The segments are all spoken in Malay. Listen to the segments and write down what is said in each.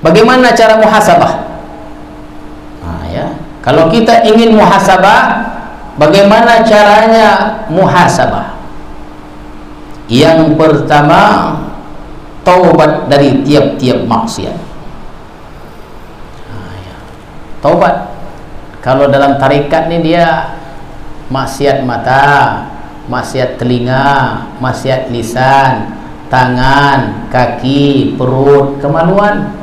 Bagaimana cara muhasabah? Nah, ya. Kalau kita ingin muhasabah, bagaimana caranya muhasabah? Yang pertama, taubat dari tiap-tiap maksiat. Nah, ya. Taubat. Kalau dalam tarekat ini dia maksiat mata, maksiat telinga, maksiat lisan, tangan, kaki, perut, kemaluan.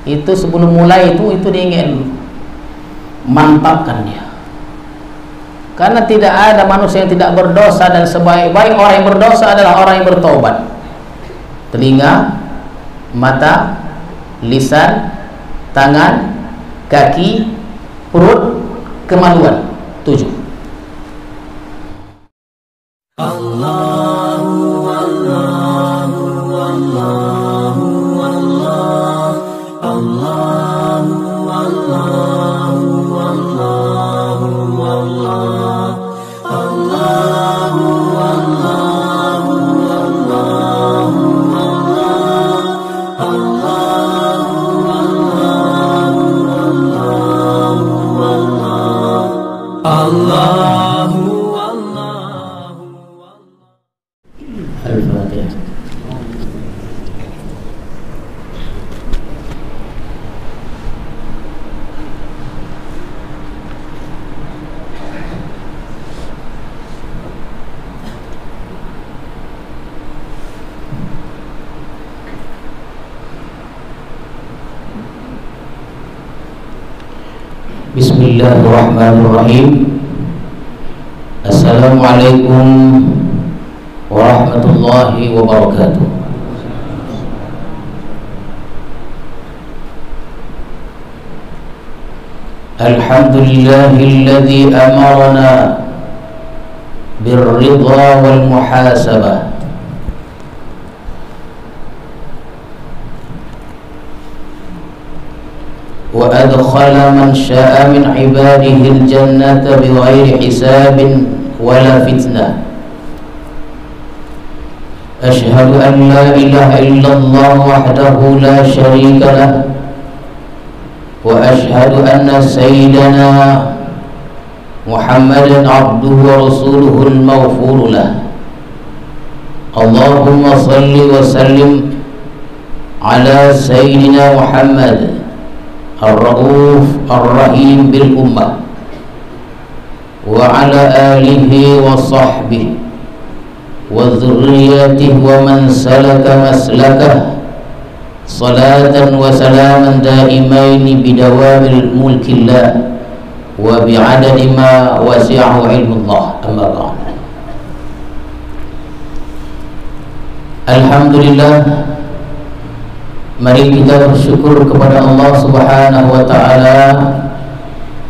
Itu sebelum mulai itu dia ingin mantapkan dia. Karena tidak ada manusia yang tidak berdosa, dan sebaik-baik orang yang berdosa adalah orang yang bertobat. Telinga, mata, lisan, tangan, kaki, perut, kemaluan. 7. Allahu Allahu Allahu Allah, Allahu Allahu Allahu Allah, Allahu Allahu Allahu Allah, Allahu Al-Fatihah. Bismillahirrahmanirrahim. Assalamualaikum warahmatullahi wabarakatuh. Alhamdulillahilladzi amarna birridha wal muhasabah. Wa adkhala man syaa min ibadihi al-jannata bighairi hisabin wala fitnah. Ashhadu an la ilaha illallah wahdahu la syarika lah, wa ashhadu anna sayyidana Muhammadan abduhu wa rasuluhu al-maghfur lah. Allahumma salli wa sallim ala sayyidina Muhammad ar-rauf ar-rahim bil ummah wa ala alihi wa sahbihi wa dzurriyyatihi wa man salaka maslakah salatan wa salaman daimaini bidawamil mulkillah wa bi'adadi ma wasi'ahu ilmullah. Amma ba'd. Alhamdulillah, mari kita bersyukur kepada Allah Subhanahu wa ta'ala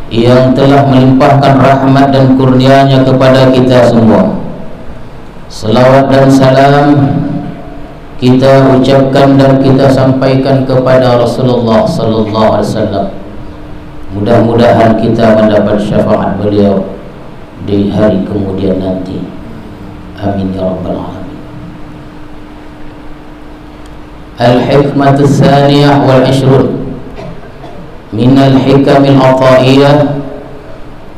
yang telah melimpahkan rahmat dan kurnia-Nya kepada kita semua. Selawat dan salam kita ucapkan dan kita sampaikan kepada Rasulullah sallallahu alaihi wasallam. Mudah-mudahan kita mendapat syafaat beliau di hari kemudian nanti. Amin ya rabbal alamin. Al-hikmatu tsaniyah wal 'ishrun min al-hikam al-'ata'iyyah.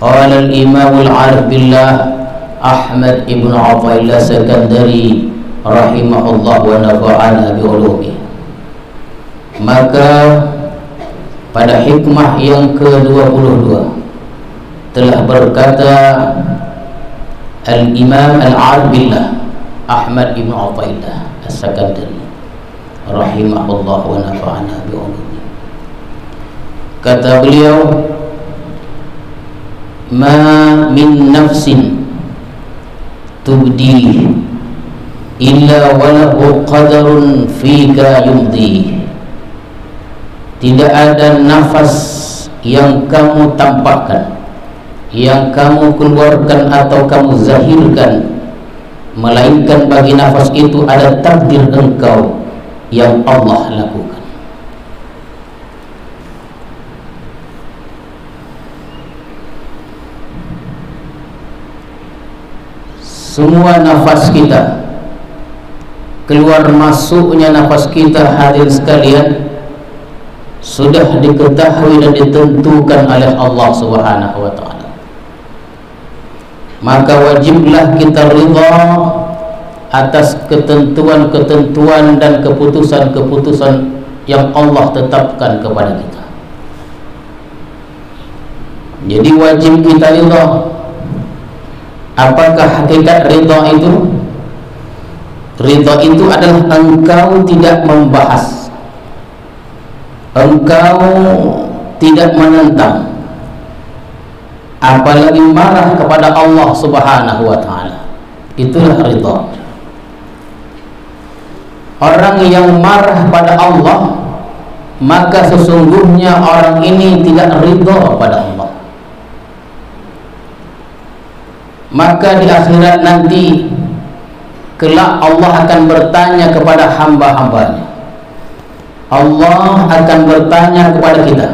Qala al-imam al-'arif billah Ahmad ibn Athaillah Sakandari rahimahullah wa nafa'ana bi ulumi. Maka pada hikmah yang ke-22 telah berkata al-imam al-'arif billah Ahmad ibn Athaillah As-Sakandari rahimahullah wa nafa'ana bi ulumi. Kata beliau, ma min nafsin tubdi illa walahu qadarun fika yumdi. Tidak ada nafas yang kamu tampakkan, yang kamu keluarkan atau kamu zahirkan, melainkan bagi nafas itu ada takdir engkau yang Allah lakukan. Semua nafas kita, keluar masuknya nafas kita, hadirin sekalian, sudah diketahui dan ditentukan oleh Allah Subhanahu wa taala, maka wajiblah kita ridha atas ketentuan-ketentuan dan keputusan-keputusan yang Allah tetapkan kepada kita. Jadi wajib kita ridha. Apakah hakikat ridha itu? Ridha itu adalah engkau tidak membahas, engkau tidak menentang, apalagi marah kepada Allah Subhanahu wa taala. Itulah ridha. Orang yang marah pada Allah, maka sesungguhnya orang ini tidak ridha pada Allah. Maka di akhirat nanti kelak Allah akan bertanya kepada hamba-hambanya. Allah akan bertanya kepada kita,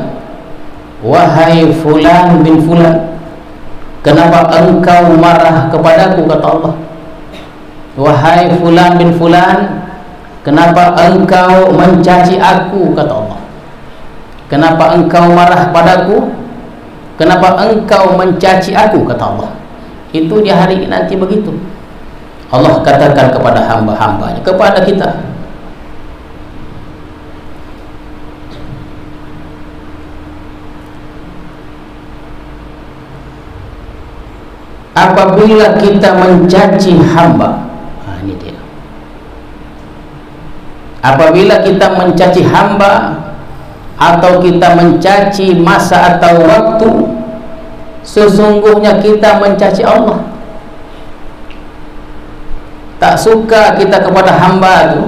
wahai fulan bin fulan, kenapa engkau marah kepadaku, kata Allah. Wahai fulan bin fulan, kenapa engkau mencaci aku, kata Allah. Kenapa engkau marah padaku? Kenapa engkau mencaci aku, kata Allah. Itu di hari nanti begitu Allah katakan kepada hamba-hambanya, kepada kita. Apabila kita mencaci hamba, ini dia. Apabila kita mencaci hamba atau kita mencaci masa atau waktu, sesungguhnya kita mencaci Allah. Tak suka kita kepada hamba itu,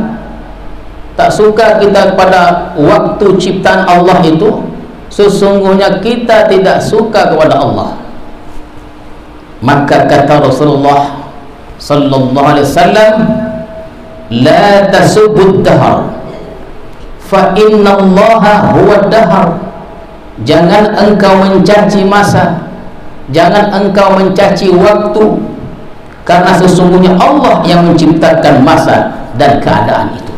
tak suka kita kepada waktu ciptaan Allah itu, sesungguhnya kita tidak suka kepada Allah. Maka kata Rasulullah sallallahu alaihi wasallam, la tasubbud dahr fa inna Allaha huwa dahr. Jangan engkau mencaci masa, jangan engkau mencaci waktu, karena sesungguhnya Allah yang menciptakan masa dan keadaan itu.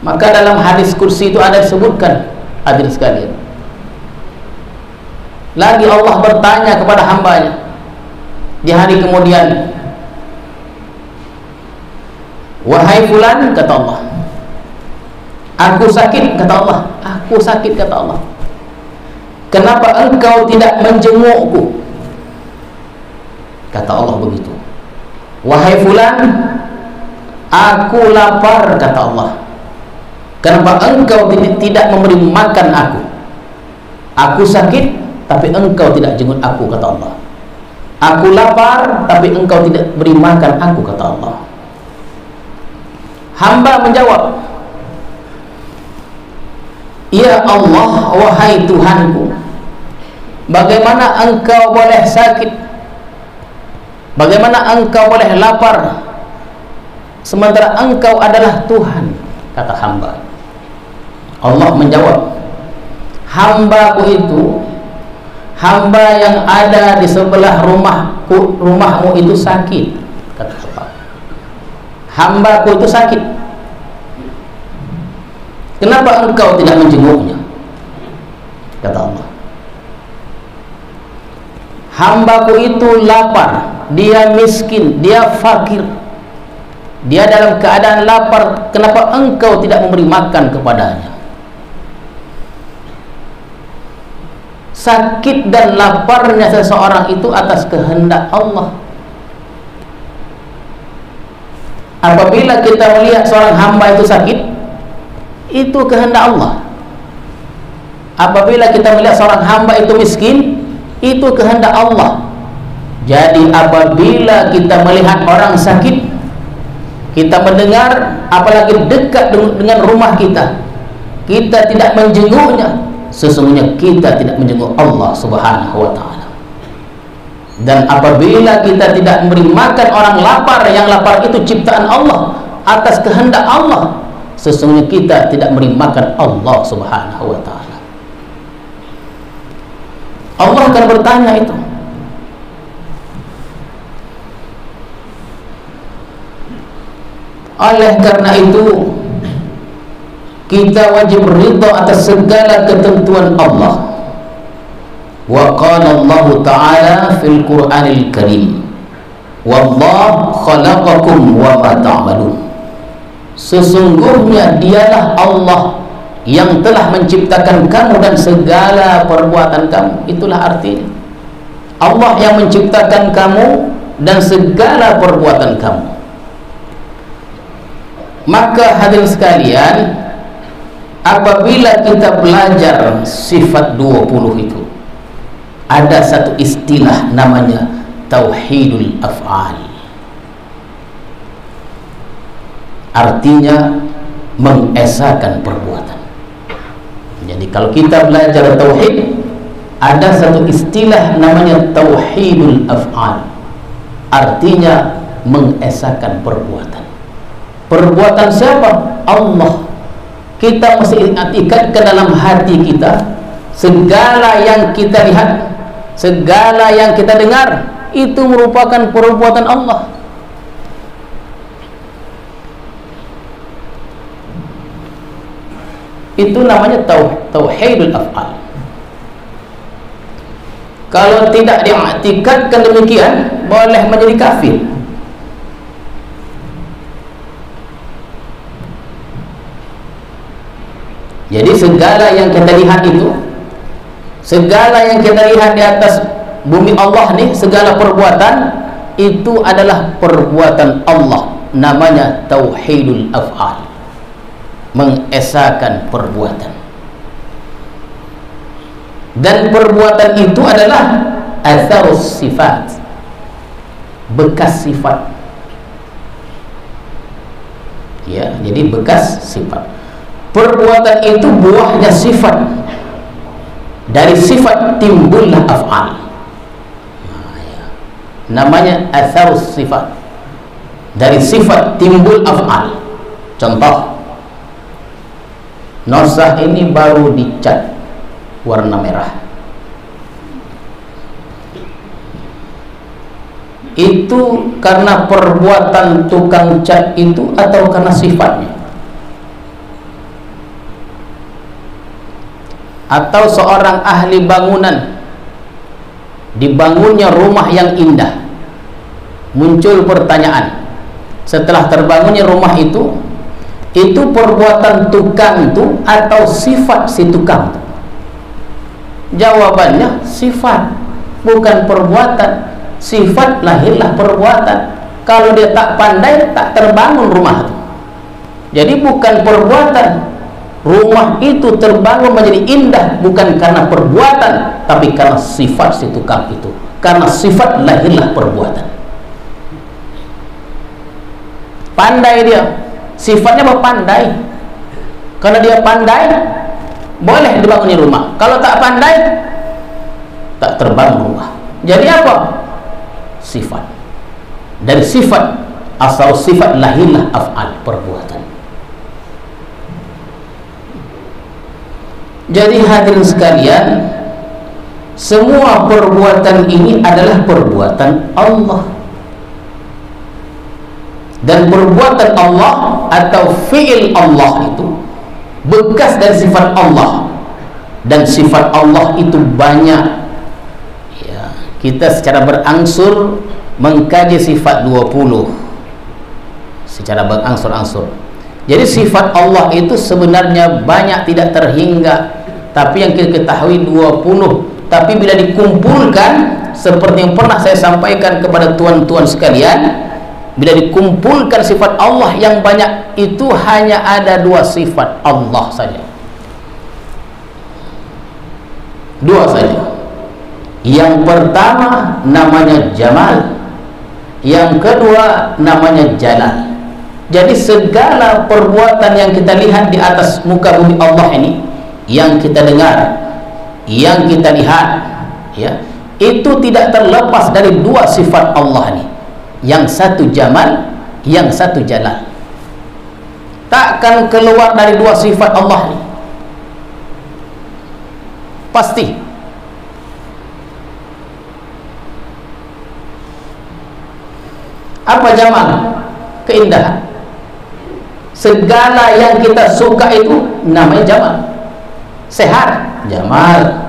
Maka dalam hadis kursi itu ada disebutkan, hadirin sekalian, lagi Allah bertanya kepada hambanya di hari kemudian, wahai fulan, kata Allah, aku sakit, kata Allah, aku sakit, kata Allah. Kenapa engkau tidak menjengukku? Kata Allah begitu. Wahai fulan, aku lapar, kata Allah. Kenapa engkau tidak memberi makan aku? Aku sakit, tapi engkau tidak jenguk aku, kata Allah. Aku lapar, tapi engkau tidak beri makan aku, kata Allah. Hamba menjawab, ya Allah, wahai Tuhanku, bagaimana engkau boleh sakit, bagaimana engkau boleh lapar, sementara engkau adalah Tuhan, kata hamba. Allah menjawab, hambaku itu, hamba yang ada di sebelah rumahmu itu sakit, kata Allah. Hambaku itu sakit. Kenapa engkau tidak menjenguknya? Kata Allah. Hambaku itu lapar, dia miskin, dia fakir, dia dalam keadaan lapar. Kenapa engkau tidak memberi makan kepadanya? Sakit dan laparnya seseorang itu atas kehendak Allah. Apabila kita melihat seorang hamba itu sakit, itu kehendak Allah. Apabila kita melihat seorang hamba itu miskin, itu kehendak Allah. Jadi apabila kita melihat orang sakit, kita mendengar, apalagi dekat dengan rumah kita, kita tidak menjenguknya, sesungguhnya kita tidak menjenguk Allah Subhanahu wa ta'ala. Dan apabila kita tidak memberi makan orang lapar, yang lapar itu ciptaan Allah atas kehendak Allah, sesungguhnya kita tidak memberi makan Allah Subhanahu wa ta'ala. Allah akan bertanya itu. Oleh karena itu kita wajib ridha atas segala ketentuan Allah. Wa qala Allah Ta'ala fil Qur'anil Karim, wallahu khalaqakum wa ma ta'malun. Sesungguhnya dialah Allah yang telah menciptakan kamu dan segala perbuatan kamu. Itulah artinya, Allah yang menciptakan kamu dan segala perbuatan kamu. Maka hadirin sekalian, apabila kita belajar sifat 20 itu, ada satu istilah namanya tauhidul af'al. Artinya mengesahkan perbuatan. Jadi kalau kita belajar tauhid, ada satu istilah namanya tauhidul af'al. Artinya mengesahkan perbuatan. Perbuatan siapa? Allah. Kita mesti ikat ke dalam hati kita, segala yang kita lihat, segala yang kita dengar, itu merupakan perbuatan Allah. Itu namanya tauhidul af'al. Kalau tidak diikatkan demikian, boleh menjadi kafir. Jadi segala yang kita lihat itu, segala yang kita lihat di atas bumi Allah nih, segala perbuatan itu adalah perbuatan Allah. Namanya tauhidul af'al, mengesahkan perbuatan. Dan perbuatan itu adalah atharus sifat, bekas sifat. Ya, jadi bekas sifat. Perbuatan itu buahnya sifat. Dari sifat timbullah af'al. Namanya atharus sifat. Dari sifat timbul af'al. Contoh, nosah ini baru dicat warna merah. Itu karena perbuatan tukang cat itu atau karena sifatnya? Atau seorang ahli bangunan, dibangunnya rumah yang indah, muncul pertanyaan setelah terbangunnya rumah itu perbuatan tukang itu atau sifat si tukang itu? Jawabannya sifat, bukan perbuatan. Sifat lahirlah perbuatan. Kalau dia tak pandai, tak terbangun rumah itu. Jadi bukan perbuatan. Rumah itu terbangun menjadi indah bukan karena perbuatan, tapi karena sifat si tukang itu. Karena sifat lahirlah perbuatan. Pandai dia, sifatnya apa? Pandai. Karena dia pandai, boleh dibangunnya rumah. Kalau tak pandai, tak terbangun rumah. Jadi apa? Sifat. Dari sifat, asal sifat lahirlah af'al, perbuatan. Jadi hadirin sekalian, semua perbuatan ini adalah perbuatan Allah. Dan perbuatan Allah atau fi'il Allah itu bekas dari sifat Allah. Dan sifat Allah itu banyak ya, kita secara berangsur mengkaji sifat 20 secara berangsur-angsur. Jadi sifat Allah itu sebenarnya banyak, tidak terhingga, tapi yang kita ketahui 20. Tapi bila dikumpulkan, seperti yang pernah saya sampaikan kepada tuan-tuan sekalian, bila dikumpulkan sifat Allah yang banyak itu, hanya ada 2 sifat Allah saja. 2 saja. Yang pertama namanya Jamal, yang kedua namanya Jalal. Jadi segala perbuatan yang kita lihat di atas muka bumi Allah ini, yang kita dengar, yang kita lihat, ya, itu tidak terlepas dari 2 sifat Allah ini. Yang satu Jamal, yang satu Jalal. Takkan keluar dari 2 sifat Allah ini. Pasti. Apa Jamal? Keindahan. Segala yang kita suka itu namanya jamal. Sehat, jamal.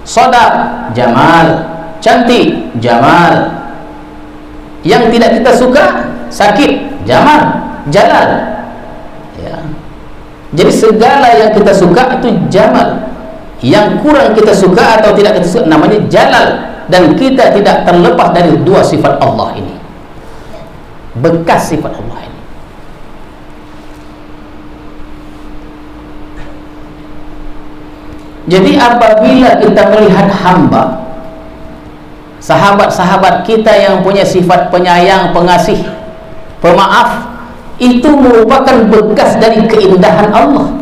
Sodaq, jamal. Cantik, jamal. Yang tidak kita suka, sakit, jamal, jalal. Ya. Jadi segala yang kita suka itu jamal. Yang kurang kita suka atau tidak kita suka namanya jalal. Dan kita tidak terlepas dari dua sifat Allah ini, bekas sifat Allah ini. Jadi apabila kita melihat hamba, sahabat-sahabat kita yang punya sifat penyayang, pengasih, pemaaf, itu merupakan bekas dari keindahan Allah.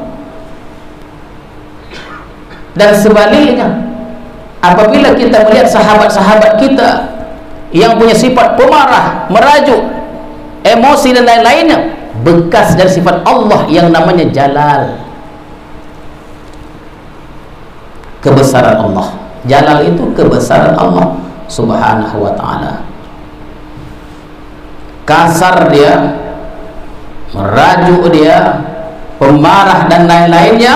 Dan sebaliknya, apabila kita melihat sahabat-sahabat kita yang punya sifat pemarah, merajuk, emosi dan lain-lainnya, bekas dari sifat Allah yang namanya jalal, kebesaran Allah. Jalal itu kebesaran Allah Subhanahu wa ta'ala. Kasar dia, merajuk dia, pemarah dan lain-lainnya,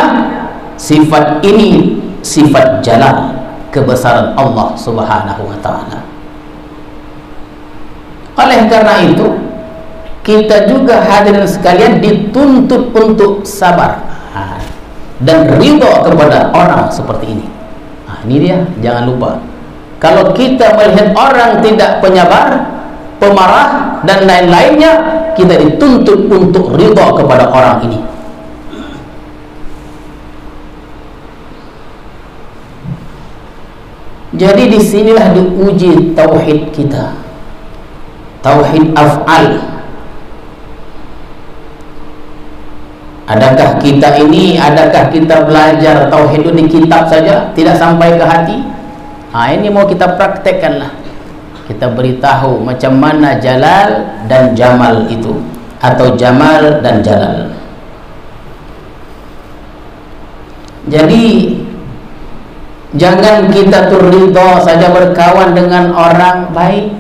sifat ini sifat jalal, kebesaran Allah Subhanahu wa ta'ala. Oleh karena itu, kita juga hadirin sekalian dituntut untuk sabar dan ridha kepada orang seperti ini. Ini dia, jangan lupa. Kalau kita melihat orang tidak penyabar, pemarah dan lain-lainnya, kita dituntut untuk ridha kepada orang ini. Jadi disinilah diuji tauhid kita, tauhid af'al. Adakah kita belajar tauhid itu di kitab saja, tidak sampai ke hati? Ini mau kita praktekkanlah. Kita beritahu macam mana jalal dan jamal itu, atau jamal dan jalal. Jadi jangan kita ridha saja berkawan dengan orang baik.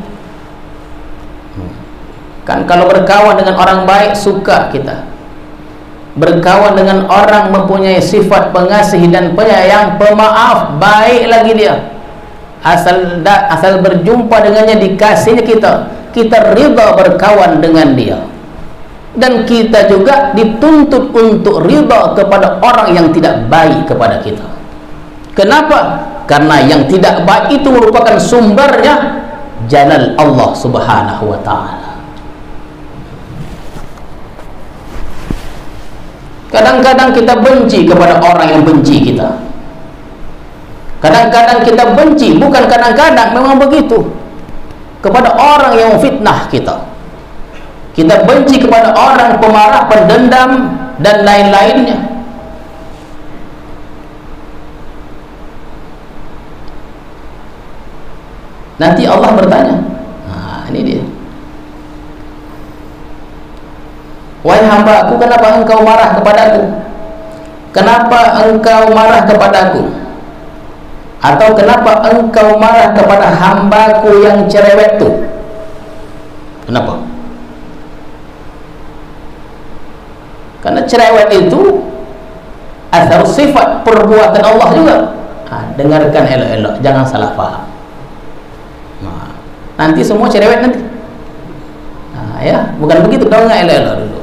Kan kalau berkawan dengan orang baik suka kita. Berkawan dengan orang mempunyai sifat pengasih dan penyayang, pemaaf, baik lagi dia. Asal berjumpa dengannya, dikasihnya kita ridha berkawan dengan dia. Dan kita juga dituntut untuk ridha kepada orang yang tidak baik kepada kita. Kenapa? Karena yang tidak baik itu merupakan sumbernya jalal Allah Subhanahu wa ta'ala. Kadang-kadang kita benci kepada orang yang benci kita. Kadang-kadang kita benci, bukan kadang-kadang, memang begitu, kepada orang yang fitnah kita. Kita benci kepada orang pemarah, pendendam dan lain-lainnya. Nanti Allah bertanya, ini dia, wahai hamba-Ku, kenapa engkau marah kepadaku? Kenapa engkau marah kepadaku? Atau kenapa engkau marah kepada hamba-Ku yang cerewet itu? Kenapa? Karena cerewet itu asal sifat perbuatan Allah juga. Dengarkan elok-elok, jangan salah paham. Nanti semua cerewet nanti. Ya, bukan begitu, dong, elok-elok dulu.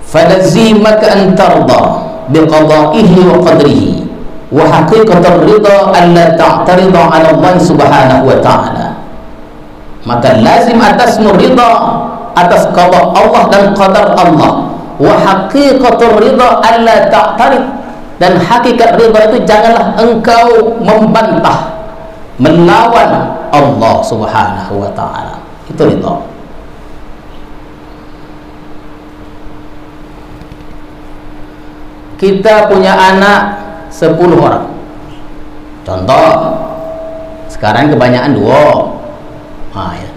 Falazimaka an tarda biqada'ihi wa qadrihi wa haqiqatar ridha alla ta'tarida 'ala Allah Subhanahu wa ta'ala. Maka lazim atasmu ridha atas qada Allah dan qadar Allah, wa haqiqatur ridha alla ta'tarid, dan hakikat ridha itu janganlah engkau membantah, melawan Allah Subhanahu wa ta'ala. Itu ridha. Kita punya anak 10 orang. Contoh, sekarang kebanyakan 2. Ya.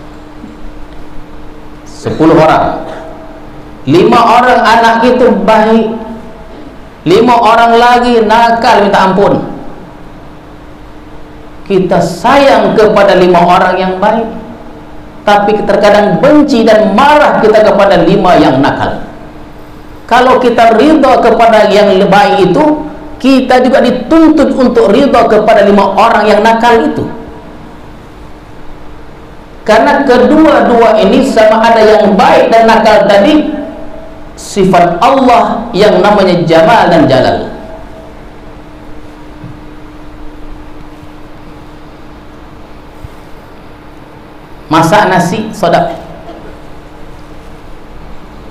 10 orang. 5 orang anak itu baik, 5 orang lagi nakal minta ampun. Kita sayang kepada 5 orang yang baik, tapi terkadang benci dan marah kita kepada 5 yang nakal. Kalau kita ridha kepada yang baik itu, kita juga dituntut untuk ridha kepada 5 orang yang nakal itu. Karena kedua-dua ini sama ada yang baik dan nakal tadi sifat Allah yang namanya Jamal dan Jalal. Masak nasi sedap,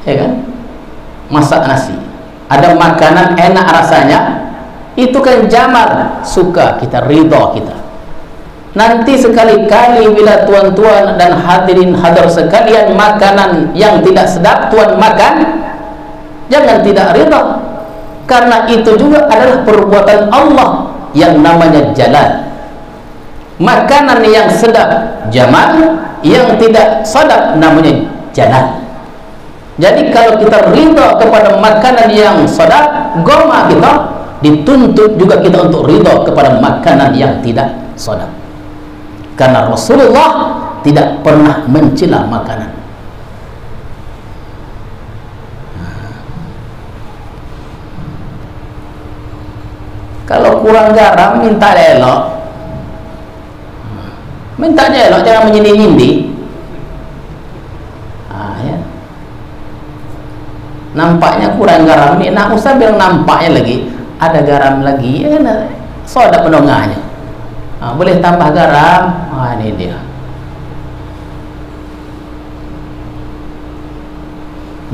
ya kan? Masak nasi, ada makanan enak rasanya, itu kan jamal, suka kita, ridha kita. Nanti sekali-kali bila tuan-tuan dan hadirin hadar sekalian makanan yang tidak sedap tuan makan, jangan tidak ridha, karena itu juga adalah perbuatan Allah yang namanya Jalal. Makanan yang sedap jamal, yang tidak sedap namanya Jalal. Jadi kalau kita ridha kepada makanan yang sedap, goma kita dituntut juga kita untuk ridha kepada makanan yang tidak sedap. Karena Rasulullah tidak pernah mencela makanan. Kalau kurang garam minta elok, minta elok, jangan menyindir-nyindir. Ya. Nampaknya kurang garam nih, nak usah bilang nampaknya lagi, ada garam lagi, ya kan? Soda penongahnya. Boleh tambah garam. Ini dia.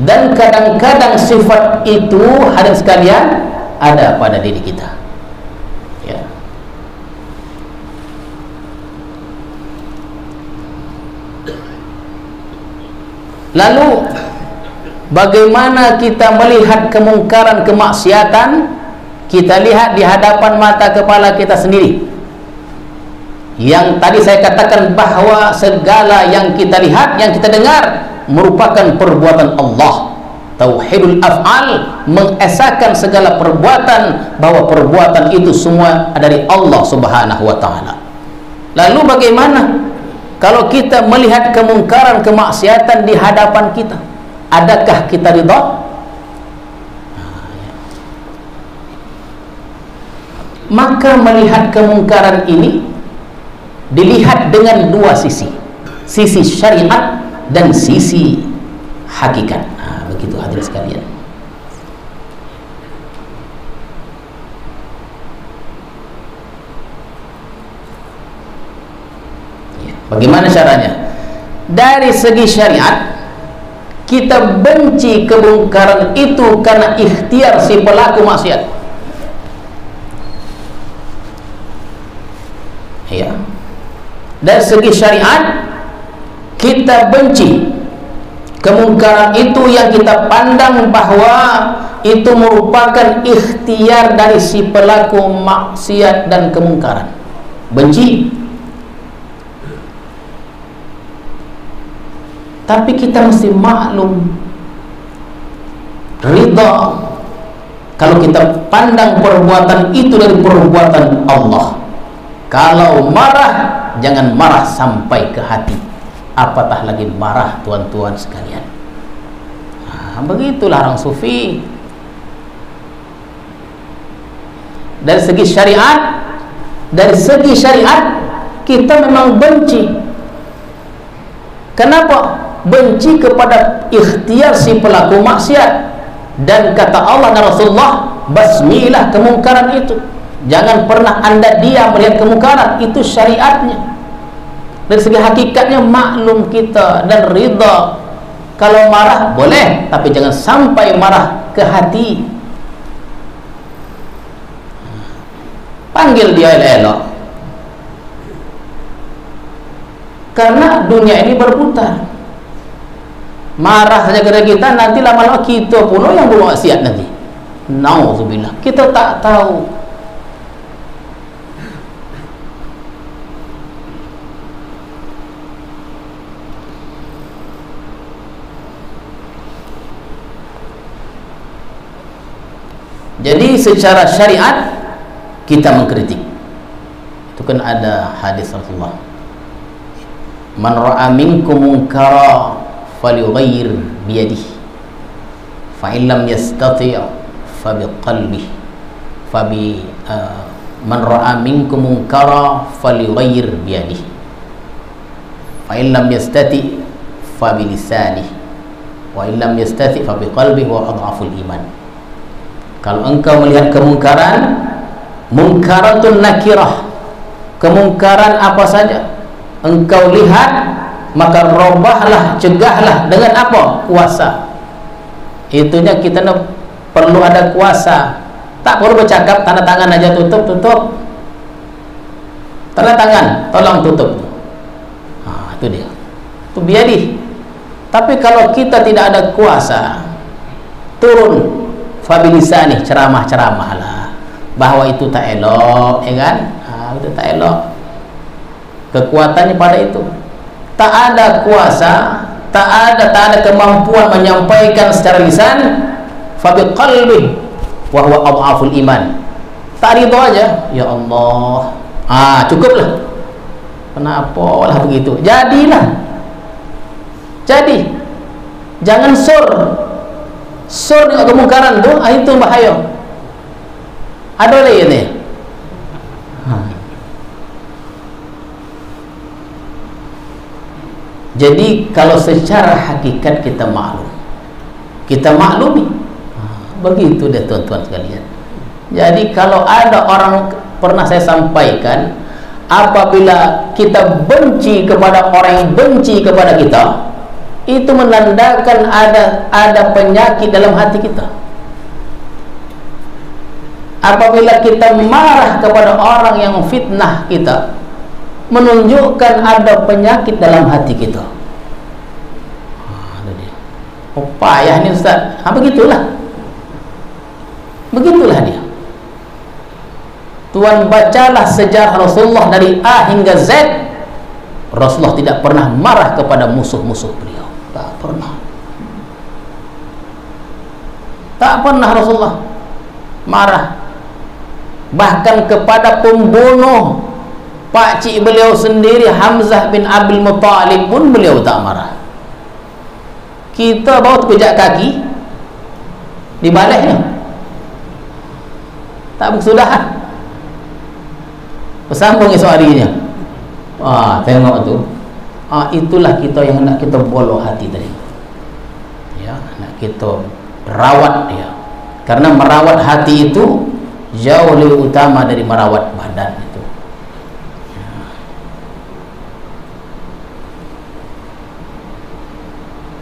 Dan kadang-kadang sifat itu hadirin sekalian ada pada diri kita. Ya. Lalu bagaimana kita melihat kemungkaran, kemaksiatan? Kita lihat di hadapan mata kepala kita sendiri. Yang tadi saya katakan bahwa segala yang kita lihat, yang kita dengar merupakan perbuatan Allah. Tauhidul af'al, mengesahkan segala perbuatan bahwa perbuatan itu semua dari Allah Subhanahu wa taala. Lalu bagaimana kalau kita melihat kemungkaran, kemaksiatan di hadapan kita? Adakah kita ridha? Maka melihat kemungkaran ini dilihat dengan dua sisi, sisi syariat dan sisi hakikat. Begitu hadirin sekalian. Bagaimana caranya? Dari segi syariat, kita benci kemungkaran itu karena ikhtiar si pelaku maksiat. Ya. Dari segi syariat, kita benci kemungkaran itu yang kita pandang bahwa itu merupakan ikhtiar dari si pelaku maksiat dan kemungkaran. Benci. Tapi kita mesti maklum, ridha kalau kita pandang perbuatan itu dari perbuatan Allah. Kalau marah, jangan marah sampai ke hati, apatah lagi marah tuan-tuan sekalian. Begitulah orang sufi. Dari segi syariat, kita memang benci. Kenapa? Benci kepada ikhtiar si pelaku maksiat. Dan kata Allah dan Rasulullah, basmilah kemungkaran itu. Jangan pernah anda diam melihat kemungkaran. Itu syariatnya. Dari segi hakikatnya maklum kita dan ridha. Kalau marah boleh, tapi jangan sampai marah ke hati. Panggil dia elok-elok. Karena dunia ini berputar. Marah saja kepada kita, nanti lama-lama kita pun yang bermaksiat nanti. Nauzubillah. Kita tak tahu. Jadi secara syariat kita mengkritik. Itu kan ada hadis Rasulullah. Man ra'a minkum munkara falyughayyir biyadihi. fa in lam yastati' fa biqalbihi fa bi man ra'a minkum munkara falyughayyir bi yadihi fa in lam yastati' fa bi lisanihi wa in lam yastati' fa biqalbihi wa adhaful iman. Kalau engkau melihat kemungkaran, munkaratun nakirah, kemungkaran apa saja engkau lihat, maka robahlah, cegahlah dengan apa? Kuasa. Itunya kita perlu ada kuasa. Tak perlu bercakap, tanda tangan aja, tutup tanda tangan, tolong tutup. Itu dia, itu biadi. Tapi kalau kita tidak ada kuasa, turun fabilisani, ceramah lah bahwa itu tak elok, ya kan? Itu tak elok. Kekuatannya pada itu. Tak ada kuasa, tak ada kemampuan menyampaikan secara lisan, fa biqalbi wa huwa adhaful iman. Tak ridho aja, ya Allah. Cukuplah. Kenapa lah begitu? Jadilah. Jadi jangan sur dengan kemungkaran tu, itu bahaya. Ada lagi ni. Jadi kalau secara hakikat kita maklumi, begitu deh tuan-tuan sekalian. Jadi kalau ada orang, pernah saya sampaikan, apabila kita benci kepada orang yang benci kepada kita, itu menandakan ada penyakit dalam hati kita. Apabila kita marah kepada orang yang fitnah kita, menunjukkan ada penyakit dalam hati kita. Payah ni Ustaz. Begitulah dia. Tuan bacalah sejarah Rasulullah dari A hingga Z. Rasulullah tidak pernah marah kepada musuh-musuh beliau. Tak pernah Rasulullah marah. Bahkan kepada pembunuh pakcik beliau sendiri, Hamzah bin Abdul Muttalib pun beliau tak marah. Kita bawa pijak kaki dibaliknya, tak berkesudahan, bersambung esok harinya. Tengok tu. Itulah kita yang nak kita boloh hati tadi, ya, nak kita rawat dia. Karena merawat hati itu jauh lebih utama dari merawat badan itu.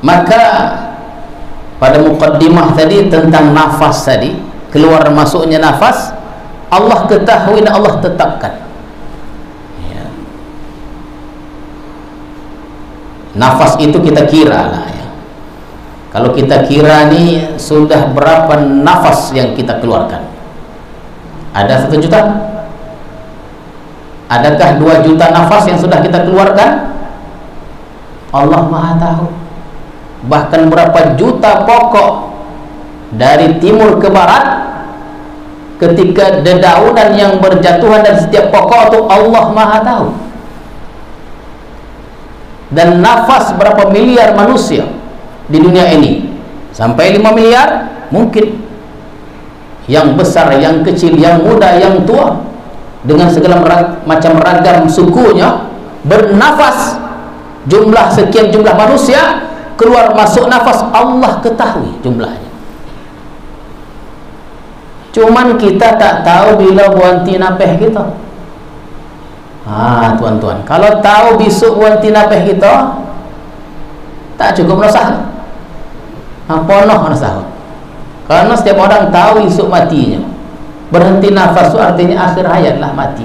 Maka pada muqaddimah tadi tentang nafas tadi, keluar masuknya nafas, Allah ketahui dan Allah tetapkan, ya. Nafas itu kita kira lah, ya. Kalau kita kira ni sudah berapa nafas yang kita keluarkan? Ada 1 juta? Adakah 2 juta nafas yang sudah kita keluarkan? Allah Maha tahu. Bahkan berapa juta pokok dari timur ke barat, ketika dedaunan yang berjatuhan dan setiap pokok itu Allah Maha tahu. Dan nafas berapa miliar manusia di dunia ini, sampai 5 miliar mungkin, yang besar, yang kecil, yang muda, yang tua, dengan segala macam ragam sukunya, bernafas. Jumlah sekian jumlah manusia, keluar masuk nafas, Allah ketahui jumlahnya. Cuman kita tak tahu bila buanti napeh kita. Tuan-tuan, kalau tahu besok buanti napeh kita, tak cukup nasah. Ponoh nasah. Karena setiap orang tahu esok matinya. Berhenti nafas itu artinya akhir hayat lah, mati.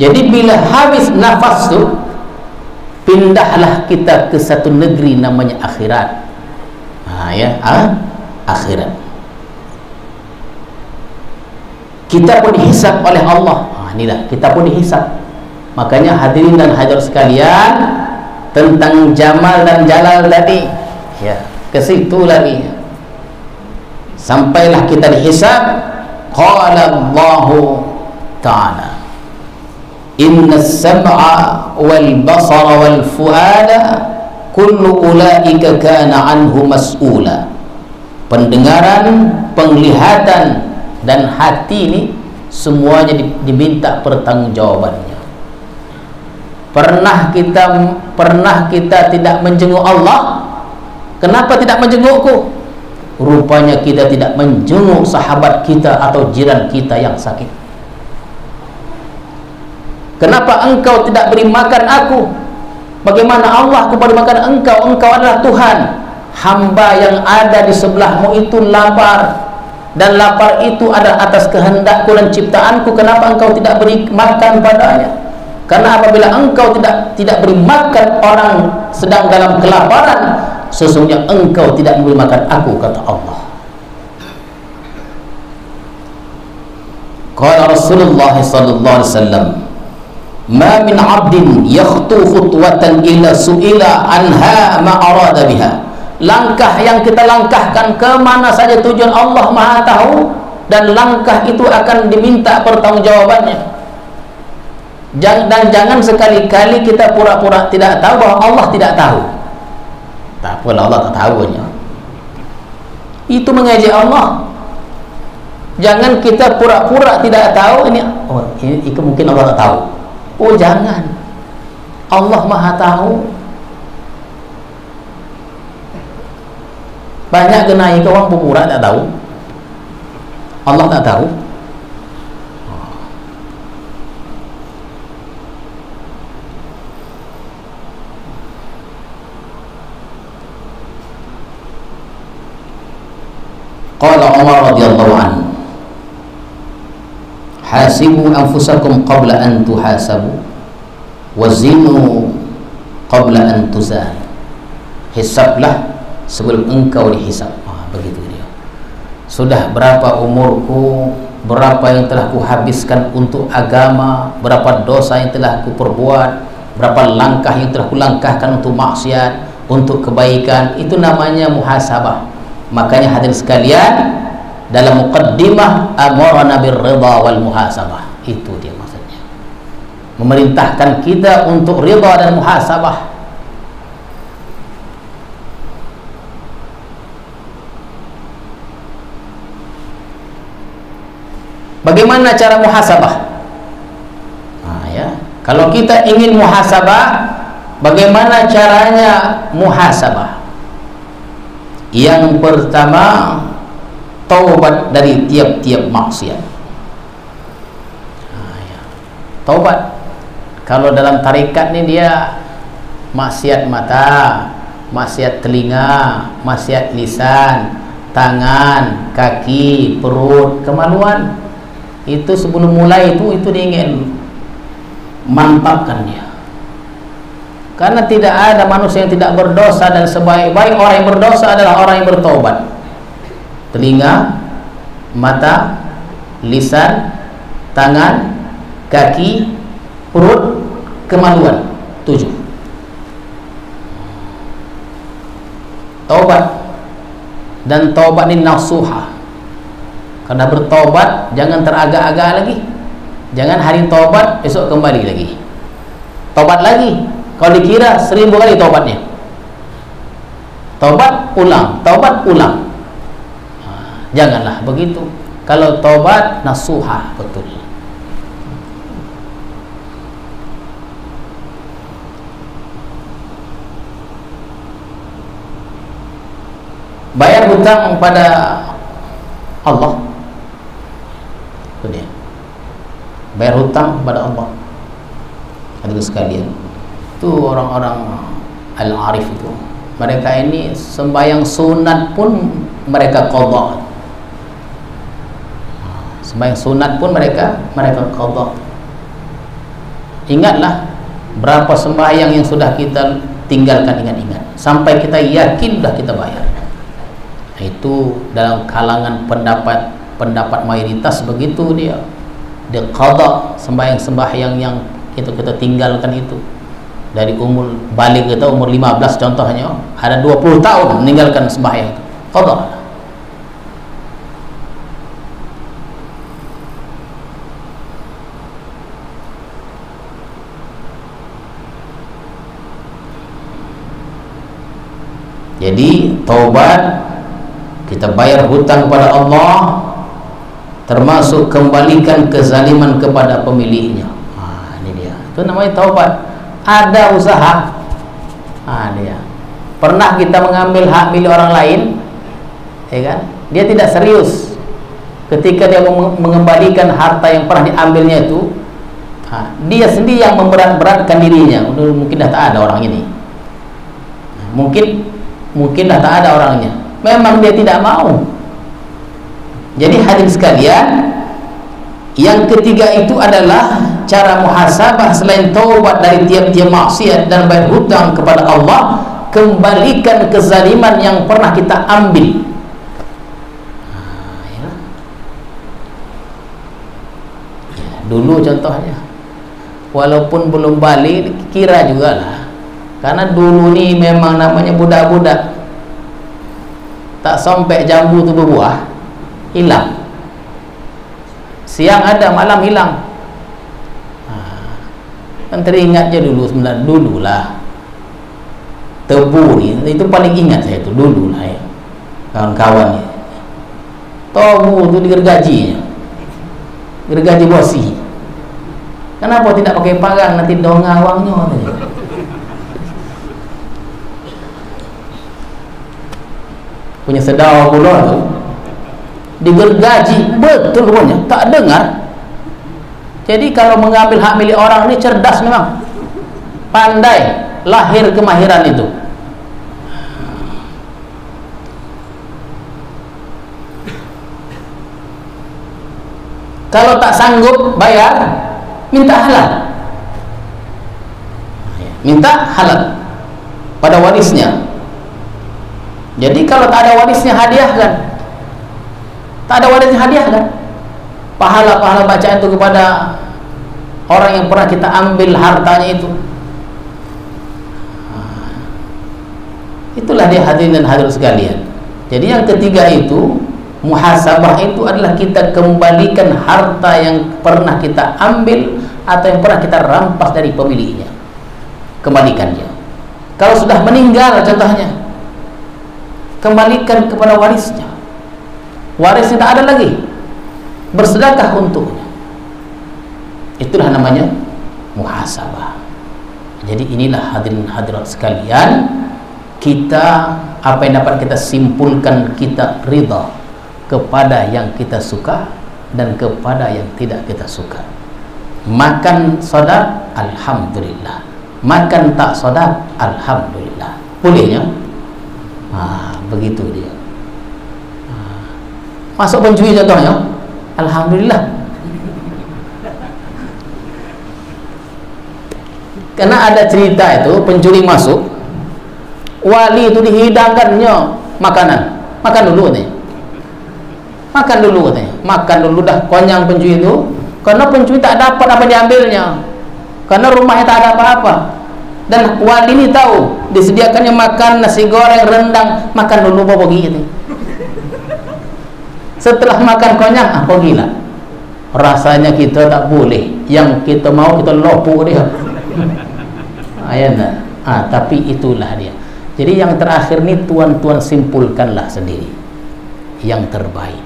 Jadi bila habis nafas tu, pindahlah kita ke satu negeri namanya akhirat. Akhirat. Kita pun dihisab oleh Allah. Inilah, kita pun dihisab. Makanya hadirin dan hadirat sekalian, tentang Jamal dan Jalal tadi, ya, ke situ lagi. Sampailah kita dihisab. Qala Allahu Ta'ala, inna as-sam'a wal basara wal fu'ada kullu ulaika kana anhu mas'ula. Pendengaran, penglihatan dan hati ini semuanya diminta pertanggungjawabannya. Pernah kita tidak menjenguk Allah? Kenapa tidak menjengukku? Rupanya kita tidak menjenguk sahabat kita atau jiran kita yang sakit. Kenapa engkau tidak beri makan aku? Bagaimana Allah aku beri makan engkau? Engkau adalah Tuhan. Hamba yang ada di sebelahmu itu lapar, dan lapar itu ada atas kehendakku dan ciptaanku. Kenapa engkau tidak beri makan padanya? Karena apabila engkau tidak beri makan orang sedang dalam kelaparan, sesungguhnya engkau tidak memberi makan aku, kata Allah. Qala Rasulullah sallallahu alaihi wasallam, ma min 'abdin yakhtu khutwatan illa su'ila anha ma arada biha. Langkah yang kita langkahkan kemana saja tujuan, Allah Maha tahu, dan langkah itu akan diminta pertanggungjawabannya. Dan jangan sekali-kali kita pura-pura tidak tahu bahwa Allah tidak tahu. Tak apalah, Allah tak tahu aja. Itu mengejek Allah. Jangan kita pura-pura tidak tahu. Ini mungkin Allah tak tahu. Oh jangan, Allah Maha tahu. Banyak genai ke orang pura tak tahu, Allah tak tahu. Qala Umar radhiyallahu anhu, hasibu anfusakum qabla an tuhasabu wazinu qabla an tuzan. Hisablah sebelum engkau dihisab. Begitu dia. Sudah berapa umurku, berapa yang telah kuhabiskan untuk agama, berapa dosa yang telah kuperbuat, berapa langkah yang telah kulangkahkan untuk maksiat, untuk kebaikan. Itu namanya muhasabah. Makanya hadirin sekalian, dalam muqaddimah amarna birridha wal muhasabah. Itu dia maksudnya, memerintahkan kita untuk ridha dan muhasabah. Bagaimana cara muhasabah? Kalau kita ingin muhasabah, bagaimana caranya muhasabah? Yang pertama, taubat dari tiap-tiap maksiat. Taubat. Kalau dalam tarekat ini dia maksiat mata, maksiat telinga, maksiat lisan, tangan, kaki, perut, kemaluan. Itu sebelum mulai itu dia ingin mantapkannya. Karena tidak ada manusia yang tidak berdosa, dan sebaik-baik orang yang berdosa adalah orang yang bertobat. Telinga, mata, lisan, tangan, kaki, perut, kemaluan. 7. Taubat. Dan taubat ini nasuha. Karena bertobat jangan teragak-agak lagi. Jangan hari tobat besok kembali lagi. Tobat lagi. Kalau dikira 1000 kali tobatnya. Tobat ulang, tobat ulang. Janganlah begitu. Kalau tobat nasuha betul. Bayar hutang pada Allah. Itu dia. Bayar hutang pada Allah. Hadirin sekalian, itu orang-orang al-arif itu, mereka ini sembahyang sunat pun mereka qadha. Sembahyang sunat pun mereka qadha. Ingatlah berapa sembahyang yang sudah kita tinggalkan, ingat-ingat, sampai kita yakin sudah kita bayar. Itu dalam kalangan pendapat mayoritas begitu dia qadha sembahyang yang itu kita tinggalkan itu. Dari umur balik kita umur 15 contohnya, ada 20 tahun meninggalkan sembahyang itu, qadha. Jadi taubat, kita bayar hutang kepada Allah, termasuk kembalikan kezaliman kepada pemiliknya. Ini dia. Itu namanya taubat. Ada usaha. Dia. Pernah kita mengambil hak milik orang lain, ya kan? Dia tidak serius ketika dia mengembalikan harta yang pernah diambilnya itu. Dia sendiri yang memberat-beratkan dirinya. Mungkin dah tak ada orang ini. Mungkin dah tak ada orangnya. Memang dia tidak mau. Jadi hadirin sekalian, yang ketiga itu adalah cara muhasabah selain taubat dari tiap-tiap maksiat dan bayar hutang kepada Allah, kembalikan kezaliman yang pernah kita ambil. Dulu contohnya, walaupun belum balik, kira juga lah, karena dulu ni memang namanya budak-budak, tak sampai jambu tu berbuah, hilang. Siang ada, malam hilang. Kan teringat je dulu, sebenarnya dulu lah tebu ni, itu paling ingat saya tu dulu lah ya. Kawan-kawan ni tebu tu digergajinya, gergaji bosi. Kenapa tidak pakai parang, nanti donga wangnya. Punya sedar pula tu digergaji betul rupanya, tak dengar. Jadi kalau mengambil hak milik orang ni cerdas memang, pandai, lahir kemahiran itu. Kalau tak sanggup bayar, minta halal. Minta halal pada warisnya. Jadi kalau tak ada warisnya, hadiahkan. Tak ada warisnya, hadiahkan. Pahala-pahala bacaan itu kepada orang yang pernah kita ambil hartanya itu. Itulah dia hadirin dan hadirat sekalian. Jadi yang ketiga itu, muhasabah itu adalah kita kembalikan harta yang pernah kita ambil atau yang pernah kita rampas dari pemiliknya. Kembalikan dia. Kalau sudah meninggal contohnya, kembalikan kepada warisnya. Warisnya tak ada lagi, bersedekah untuknya. Itulah namanya muhasabah. Jadi inilah hadirin hadirat sekalian, kita apa yang dapat kita simpulkan, kita ridha kepada yang kita suka dan kepada yang tidak kita suka. Makan sodak, alhamdulillah. Makan tak sodak, alhamdulillah. Bolehnya? Begitu dia. Masuk pencuri contohnya, alhamdulillah. Karena ada cerita itu, pencuri masuk, wali itu dihidangkannya makanan. Makan dulu katanya. Makan dulu katanya. Makan dulu dah konyang pencuri itu, karena pencuri tak dapat apa diambilnya, karena rumahnya tak ada apa-apa. Dan wali ini tahu disediakannya makan nasi goreng, rendang, makan dulu bawa pergi gitu. Setelah makan konyang, pergilah. Rasanya kita tak boleh, yang kita mau kita lopuk dia. Ayana. Tapi itulah dia. Jadi yang terakhir ni tuan-tuan simpulkanlah sendiri yang terbaik.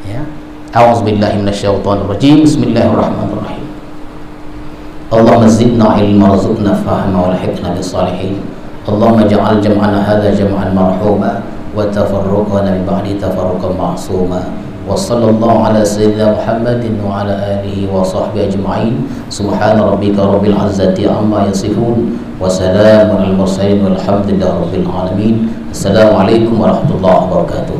Ya. A'udzubillahi minasyaitonirrajim. Bismillahirrahmanirrahim. Allahumma zidna ilma warzuqna fahma walhiqna bis-salihin. Allahumma ja'al jam'ana hadza jam'an marhuma wa tafarruqana min ba'di tafarruqan ma'suma. Wa sallallahu ala sayyidina Muhammadin wa ala alihi wa sahbihi ajma'in. Subhana rabbika rabbil izzati amma yasifun wa salamun alal mursalin walhamdulillahi rabbil alamin. Assalamualaikum warahmatullahi wabarakatuh.